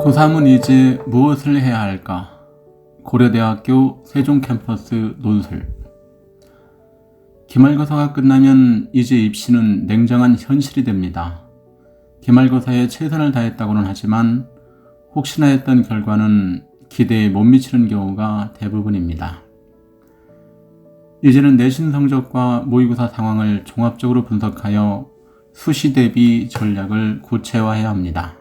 고3은 이제 무엇을 해야 할까? 고려대학교 세종캠퍼스 논술. 기말고사가 끝나면 이제 입시는 냉정한 현실이 됩니다. 기말고사에 최선을 다했다고는 하지만 혹시나 했던 결과는 기대에 못 미치는 경우가 대부분입니다. 이제는 내신 성적과 모의고사 상황을 종합적으로 분석하여 수시 대비 전략을 구체화해야 합니다.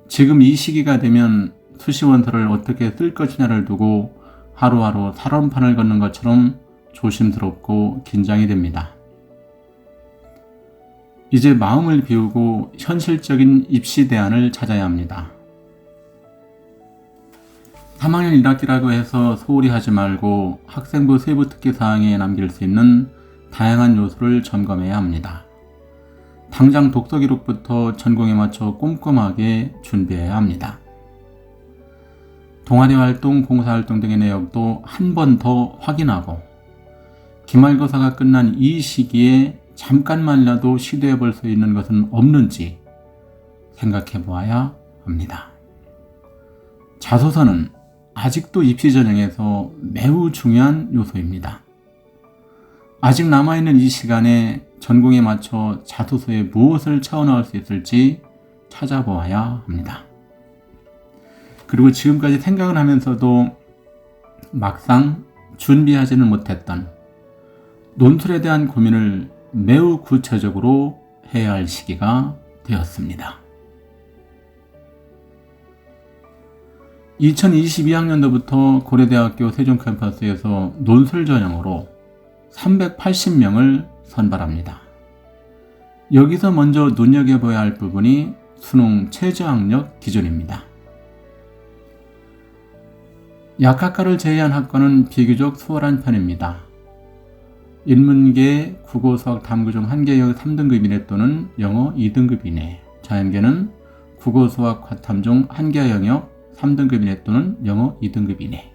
지금 이 시기가 되면 수시 원서를 어떻게 쓸 것이냐를 두고 하루하루 살얼음판을 걷는 것처럼 조심스럽고 긴장이 됩니다. 이제 마음을 비우고 현실적인 입시 대안을 찾아야 합니다. 3학년 1학기라고 해서 소홀히 하지 말고 학생부 세부 특기 사항에 남길 수 있는 다양한 요소를 점검해야 합니다. 당장 독서 기록부터 전공에 맞춰 꼼꼼하게 준비해야 합니다. 동아리 활동, 봉사활동 등의 내역도 한 번 더 확인하고 기말고사가 끝난 이 시기에 잠깐만이라도 시도해 볼 수 있는 것은 없는지 생각해 보아야 합니다. 자소서는 아직도 입시 전형에서 매우 중요한 요소입니다. 아직 남아있는 이 시간에 전공에 맞춰 자소서에 무엇을 채워넣을 수 있을지 찾아보아야 합니다. 그리고 지금까지 생각을 하면서도 막상 준비하지는 못했던 논술에 대한 고민을 매우 구체적으로 해야 할 시기가 되었습니다. 2022학년도부터 고려대학교 세종캠퍼스에서 논술 전형으로 380명을 선발합니다. 여기서 먼저 눈여겨봐야 할 부분이 수능 최저학력 기준입니다. 약학과를 제외한 학과는 비교적 수월한 편입니다. 인문계, 국어, 수학, 탐구 중 한 개 영역 3등급 이내 또는 영어 2등급 이내, 자연계는 국어, 수학, 과탐 중 한 개 영역 3등급 이내 또는 영어 2등급 이내,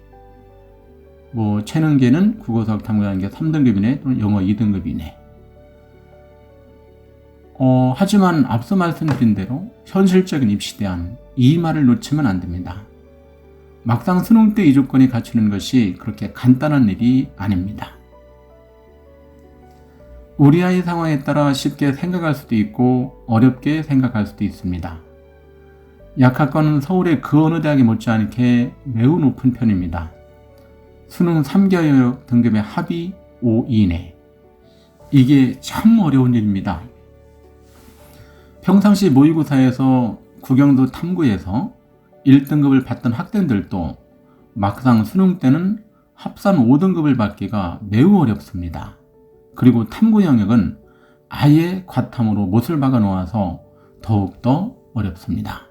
체능계는 국어, 수학, 탐구 자연계 3등급 이내 또는 영어 2등급 이내. 하지만 앞서 말씀드린 대로 현실적인 입시 대안, 이 말을 놓치면 안 됩니다. 막상 수능 때 이 조건이 갖추는 것이 그렇게 간단한 일이 아닙니다. 우리 아이 상황에 따라 쉽게 생각할 수도 있고 어렵게 생각할 수도 있습니다. 약학과는 서울의 그 어느 대학에 못지않게 매우 높은 편입니다. 수능 3개 영역 등급의 합이 5 이내. 이게 참 어려운 일입니다. 평상시 모의고사에서 국영도 탐구에서 1등급을 받던 학생들도 막상 수능 때는 합산 5등급을 받기가 매우 어렵습니다. 그리고 탐구 영역은 아예 과탐으로 못을 박아 놓아서 더욱더 어렵습니다.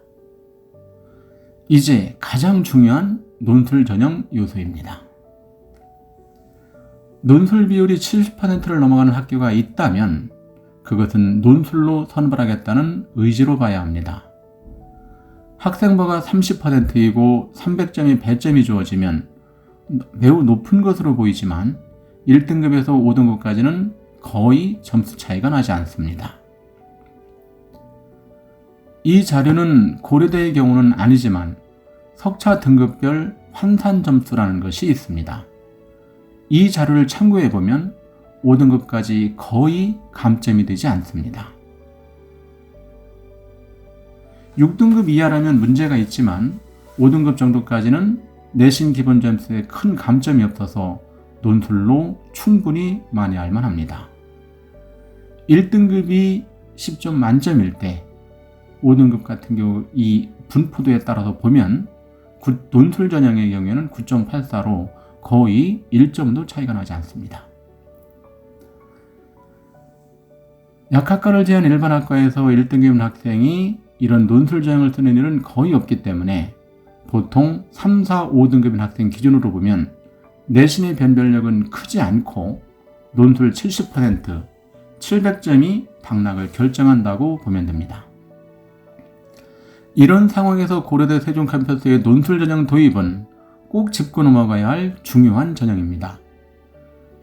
이제 가장 중요한 논술 전형 요소입니다. 논술 비율이 70%를 넘어가는 학교가 있다면 그것은 논술로 선발하겠다는 의지로 봐야 합니다. 학생부가 30%이고 300점이 배점이 주어지면 매우 높은 것으로 보이지만 1등급에서 5등급까지는 거의 점수 차이가 나지 않습니다. 이 자료는 고려대의 경우는 아니지만 석차 등급별 환산 점수라는 것이 있습니다. 이 자료를 참고해 보면 5등급까지 거의 감점이 되지 않습니다. 6등급 이하라면 문제가 있지만 5등급 정도까지는 내신 기본 점수에 큰 감점이 없어서 논술로 충분히 만회할 만합니다. 1등급이 10점 만점일 때 5등급 같은 경우 이 분포도에 따라서 보면 논술 전형의 경우에는 9.84로 거의 1점도 차이가 나지 않습니다. 약학과를 제한 일반 학과에서 1등급인 학생이 이런 논술 전형을 쓰는 일은 거의 없기 때문에 보통 3, 4, 5등급인 학생 기준으로 보면 내신의 변별력은 크지 않고 논술 70%, 700점이 방락을 결정한다고 보면 됩니다. 이런 상황에서 고려대 세종캠퍼스의 논술 전형 도입은 꼭 짚고 넘어가야 할 중요한 전형입니다.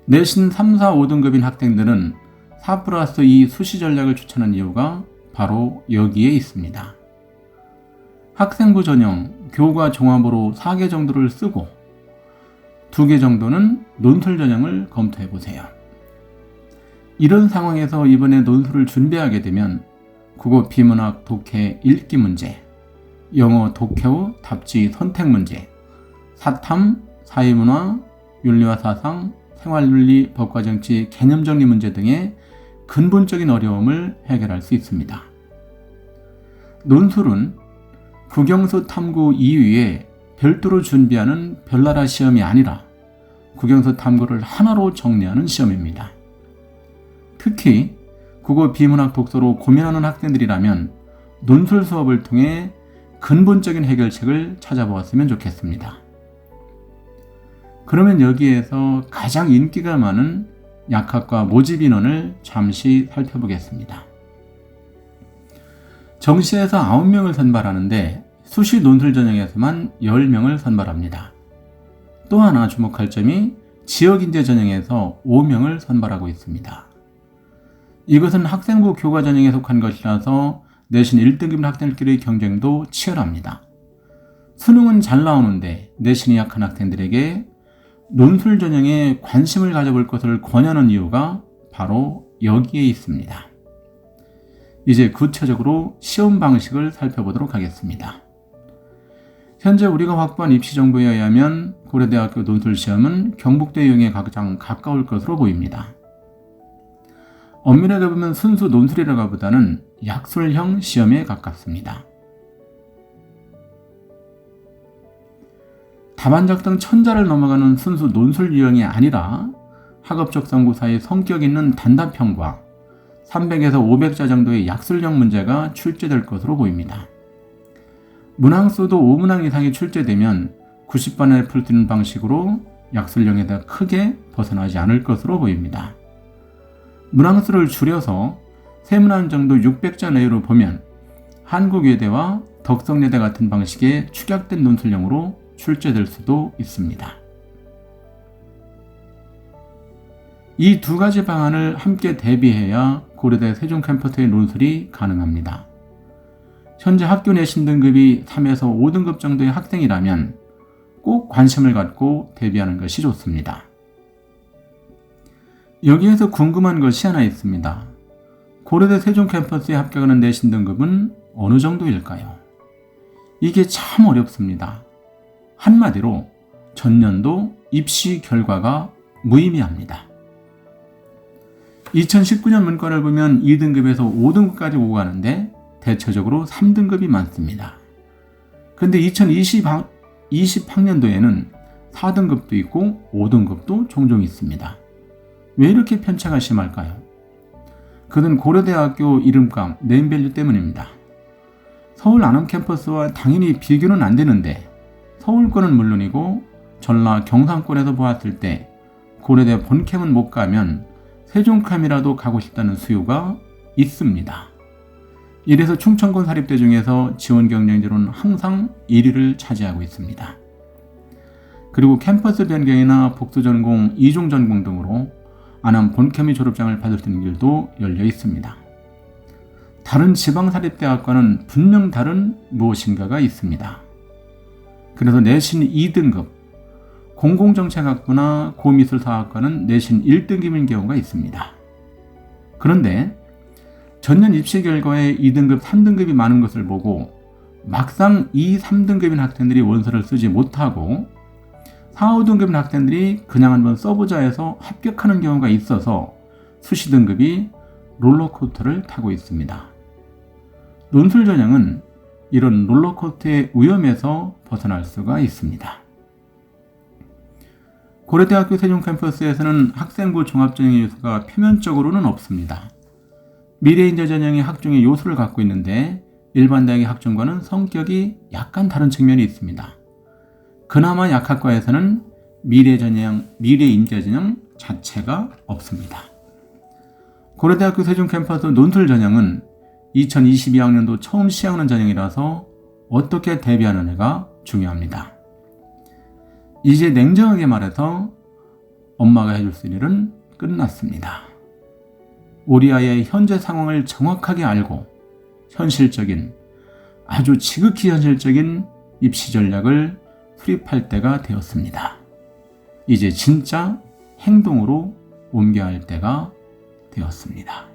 내신 3, 4, 5등급인 학생들은 4+2 수시 전략을 추천한 이유가 바로 여기에 있습니다. 학생부 전형 교과 종합으로 4개 정도를 쓰고 2개 정도는 논술 전형을 검토해 보세요. 이런 상황에서 이번에 논술을 준비하게 되면 국어 비문학 독해 읽기 문제, 영어 독해 후 답지 선택 문제, 사탐, 사회문화, 윤리와 사상, 생활윤리, 법과 정치, 개념 정리 문제 등의 근본적인 어려움을 해결할 수 있습니다. 논술은 국영수 탐구 이외에 별도로 준비하는 별나라 시험이 아니라 국영수 탐구를 하나로 정리하는 시험입니다. 특히 국어 비문학 독서로 고민하는 학생들이라면 논술 수업을 통해 근본적인 해결책을 찾아보았으면 좋겠습니다. 그러면 여기에서 가장 인기가 많은 약학과 모집 인원을 잠시 살펴보겠습니다. 정시에서 9명을 선발하는데 수시 논술 전형에서만 10명을 선발합니다. 또 하나 주목할 점이 지역인재 전형에서 5명을 선발하고 있습니다. 이것은 학생부 교과 전형에 속한 것이라서 내신 1등급 학생들끼리의 경쟁도 치열합니다. 수능은 잘 나오는데 내신이 약한 학생들에게 논술 전형에 관심을 가져볼 것을 권하는 이유가 바로 여기에 있습니다. 이제 구체적으로 시험 방식을 살펴보도록 하겠습니다. 현재 우리가 확보한 입시 정보에 의하면 고려대학교 논술 시험은 경북대 유형에 가장 가까울 것으로 보입니다. 엄밀하게 보면 순수 논술이라고 보다는 약술형 시험에 가깝습니다. 답안 작성 1000자를 넘어가는 순수 논술 유형이 아니라 학업적 성구사의 성격 있는 단답형과 300에서 500자 정도의 약술형 문제가 출제될 것으로 보입니다. 문항수도 5문항 이상이 출제되면 90번 풀 수 있는 방식으로 약술형에다 크게 벗어나지 않을 것으로 보입니다. 문항수를 줄여서 3문항 정도 600자 내외로 보면 한국예대와 덕성예대 같은 방식의 축약된 논술형으로 출제될 수도 있습니다. 이 두 가지 방안을 함께 대비해야 고려대 세종 캠퍼스의 논술이 가능합니다. 현재 학교 내신 등급이 3에서 5등급 정도의 학생이라면 꼭 관심을 갖고 대비하는 것이 좋습니다. 여기에서 궁금한 것이 하나 있습니다. 고려대 세종 캠퍼스에 합격하는 내신 등급은 어느 정도일까요? 이게 참 어렵습니다. 한마디로 전년도 입시 결과가 무의미합니다. 2019년 문과를 보면 2등급에서 5등급까지 오고 가는데 대체적으로 3등급이 많습니다. 근데 2020학년도에는 4등급도 있고 5등급도 종종 있습니다. 왜 이렇게 편차가 심할까요? 그는 고려대학교 이름값, 네임밸류 때문입니다. 서울 안암 캠퍼스와 당연히 비교는 안 되는데 서울권은 물론이고 전라 경상권에서 보았을 때 고려대 본캠은 못 가면 세종캠이라도 가고 싶다는 수요가 있습니다. 이래서 충청권 사립대 중에서 지원 경쟁률은 항상 1위를 차지하고 있습니다. 그리고 캠퍼스 변경이나 복수 전공, 이중 전공 등으로 안암 본케미 졸업장을 받을 수 있는 길도 열려 있습니다. 다른 지방사립대학과는 분명 다른 무엇인가가 있습니다. 그래서 내신 2등급, 공공정책학부나 고미술사학과는 내신 1등급인 경우가 있습니다. 그런데 전년 입시 결과에 2등급, 3등급이 많은 것을 보고 막상 2, 3등급인 학생들이 원서를 쓰지 못하고 4, 5등급인 학생들이 그냥 한번 써보자 해서 합격하는 경우가 있어서 수시 등급이 롤러코스터를 타고 있습니다. 논술 전형은 이런 롤러코스터의 위험에서 벗어날 수가 있습니다. 고려대학교 세종 캠퍼스에서는 학생부 종합전형의 요소가 표면적으로는 없습니다. 미래인재 전형이 학종의 요소를 갖고 있는데 일반 대학의 학종과는 성격이 약간 다른 측면이 있습니다. 그나마 약학과에서는 미래인재 전형 자체가 없습니다. 고려대학교 세종 캠퍼스 논술 전형은 2022학년도 처음 시행하는 전형이라서 어떻게 대비하느냐가 중요합니다. 이제 냉정하게 말해서 엄마가 해줄 수 있는 일은 끝났습니다. 우리 아이의 현재 상황을 정확하게 알고 현실적인 아주 지극히 현실적인 입시 전략을 수립할 때가 되었습니다. 이제 진짜 행동으로 옮겨야 할 때가 되었습니다.